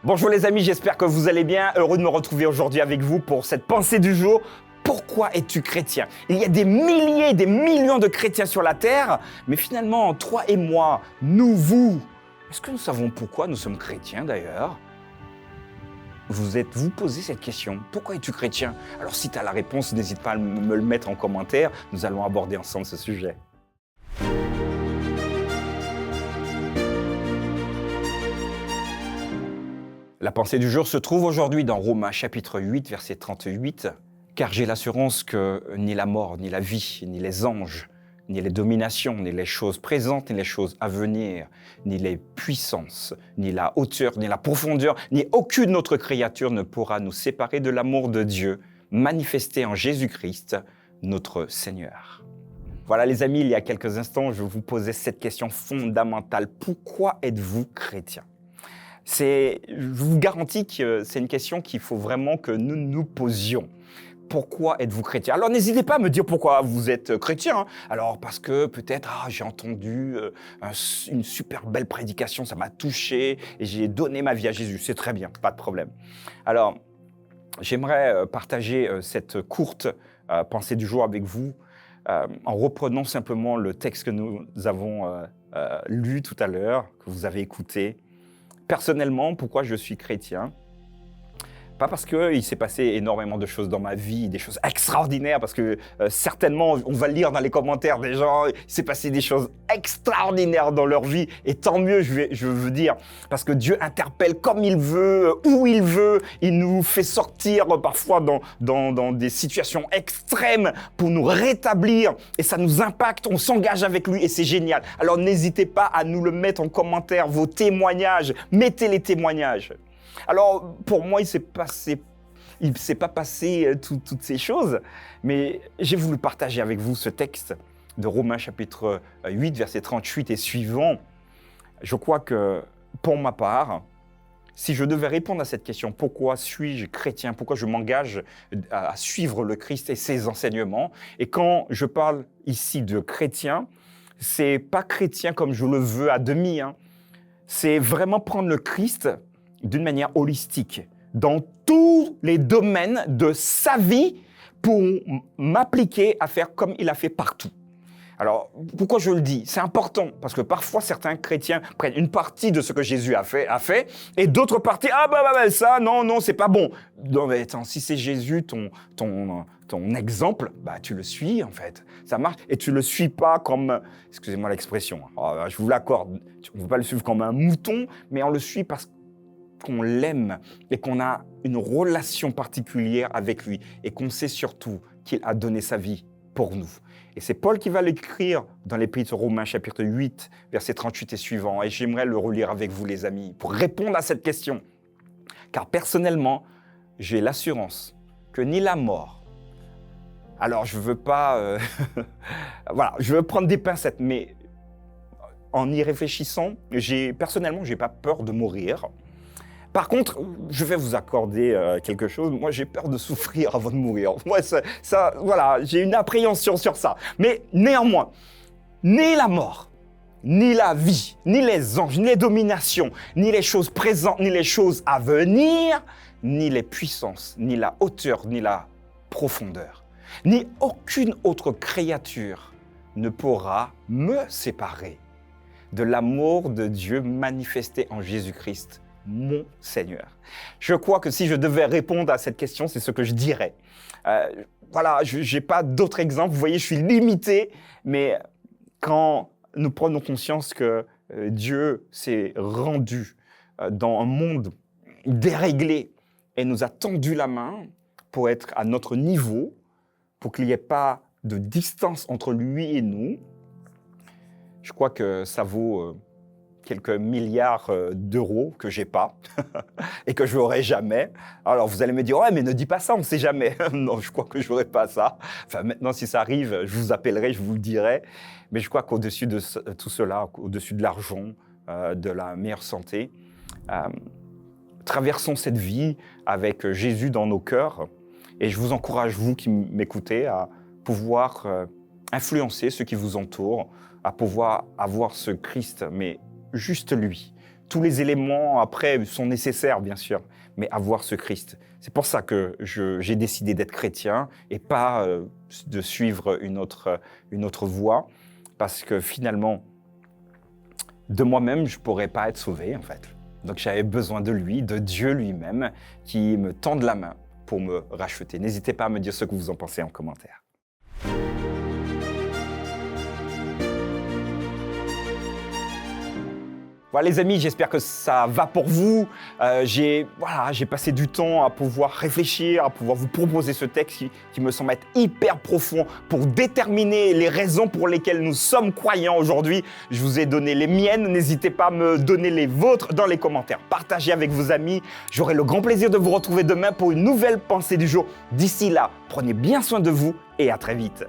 Bonjour les amis, j'espère que vous allez bien. Heureux de me retrouver aujourd'hui avec vous pour cette pensée du jour. Pourquoi es-tu chrétien? Il y a des milliers, des millions de chrétiens sur la terre, mais finalement, toi et moi, nous, vous, est-ce que nous savons pourquoi nous sommes chrétiens d'ailleurs? Vous posez cette question, pourquoi es-tu chrétien? Alors si tu as la réponse, n'hésite pas à me le mettre en commentaire, nous allons aborder ensemble ce sujet. La pensée du jour se trouve aujourd'hui dans Romains chapitre 8, verset 38. « Car j'ai l'assurance que ni la mort, ni la vie, ni les anges, ni les dominations, ni les choses présentes, ni les choses à venir, ni les puissances, ni la hauteur, ni la profondeur, ni aucune autre créature ne pourra nous séparer de l'amour de Dieu manifesté en Jésus-Christ, notre Seigneur. » Voilà les amis, il y a quelques instants, je vous posais cette question fondamentale. Pourquoi êtes-vous chrétien? Je vous garantis que c'est une question qu'il faut vraiment que nous nous posions. Pourquoi êtes-vous chrétien? Alors n'hésitez pas à me dire pourquoi vous êtes chrétien. Alors parce que peut-être j'ai entendu une super belle prédication, ça m'a touché et j'ai donné ma vie à Jésus. C'est très bien, pas de problème. Alors j'aimerais partager cette courte pensée du jour avec vous en reprenant simplement le texte que nous avons lu tout à l'heure, que vous avez écouté. Personnellement, pourquoi je suis chrétien? Pas parce qu'il s'est passé énormément de choses dans ma vie, des choses extraordinaires, parce que certainement, on va lire dans les commentaires des gens, il s'est passé des choses extraordinaires dans leur vie, et tant mieux, je veux dire, parce que Dieu interpelle comme il veut, où il veut, il nous fait sortir parfois dans des situations extrêmes pour nous rétablir, et ça nous impacte, on s'engage avec lui, et c'est génial. Alors n'hésitez pas à nous le mettre en commentaire, vos témoignages, mettez les témoignages. Alors, pour moi, il ne s'est pas passé toutes ces choses, mais j'ai voulu partager avec vous ce texte de Romains chapitre 8, verset 38 et suivant. Je crois que, pour ma part, si je devais répondre à cette question, pourquoi suis-je chrétien, pourquoi je m'engage à suivre le Christ et ses enseignements, et quand je parle ici de chrétien, c'est pas chrétien comme je le veux à demi, c'est vraiment prendre le Christ d'une manière holistique, dans tous les domaines de sa vie pour m'appliquer à faire comme il a fait partout. Alors, pourquoi je le dis? C'est important, parce que parfois, certains chrétiens prennent une partie de ce que Jésus a fait et d'autres parties, ça, non, c'est pas bon. Non, mais attends, si c'est Jésus, ton exemple, tu le suis, en fait. Ça marche. Et tu le suis pas comme, excusez-moi l'expression, je vous l'accorde, on ne veut pas le suivre comme un mouton, mais on le suit parce qu'on l'aime et qu'on a une relation particulière avec lui et qu'on sait surtout qu'il a donné sa vie pour nous. Et c'est Paul qui va l'écrire dans l'Épître aux Romains, chapitre 8, verset 38 et suivant. Et j'aimerais le relire avec vous, les amis, pour répondre à cette question. Car personnellement, j'ai l'assurance que ni la mort, alors je ne veux pas... voilà, je veux prendre des pincettes, mais en y réfléchissant, personnellement, je n'ai pas peur de mourir. Par contre, je vais vous accorder quelque chose. Moi, j'ai peur de souffrir avant de mourir. Moi, voilà, j'ai une appréhension sur ça. Mais néanmoins, ni la mort, ni la vie, ni les anges, ni les dominations, ni les choses présentes, ni les choses à venir, ni les puissances, ni la hauteur, ni la profondeur, ni aucune autre créature ne pourra me séparer de l'amour de Dieu manifesté en Jésus-Christ, mon Seigneur. Je crois que si je devais répondre à cette question, c'est ce que je dirais. Voilà, je n'ai pas d'autres exemples. Vous voyez, je suis limité, mais quand nous prenons conscience que Dieu s'est rendu dans un monde déréglé et nous a tendu la main pour être à notre niveau, pour qu'il n'y ait pas de distance entre lui et nous, je crois que ça vaut quelques milliards d'euros que j'ai pas et que je n'aurai jamais. Alors vous allez me dire, ouais, mais ne dis pas ça, on ne sait jamais. Non, je crois que je n'aurai pas ça. Enfin, maintenant, si ça arrive, je vous appellerai, je vous le dirai. Mais je crois qu'au-dessus de tout cela, au-dessus de l'argent, de la meilleure santé, traversons cette vie avec Jésus dans nos cœurs. Et je vous encourage, vous qui m'écoutez, à pouvoir influencer ceux qui vous entourent, à pouvoir avoir ce Christ, mais juste lui, tous les éléments après sont nécessaires, bien sûr, mais avoir ce Christ. C'est pour ça que j'ai décidé d'être chrétien et pas de suivre une autre voie, parce que finalement, de moi-même, je ne pourrais pas être sauvé, en fait. Donc j'avais besoin de lui, de Dieu lui-même, qui me tende la main pour me racheter. N'hésitez pas à me dire ce que vous en pensez en commentaire. Voilà les amis, j'espère que ça va pour vous. J'ai passé du temps à pouvoir réfléchir, à pouvoir vous proposer ce texte qui me semble être hyper profond pour déterminer les raisons pour lesquelles nous sommes croyants aujourd'hui. Je vous ai donné les miennes, n'hésitez pas à me donner les vôtres dans les commentaires. Partagez avec vos amis, j'aurai le grand plaisir de vous retrouver demain pour une nouvelle pensée du jour. D'ici là, prenez bien soin de vous et à très vite.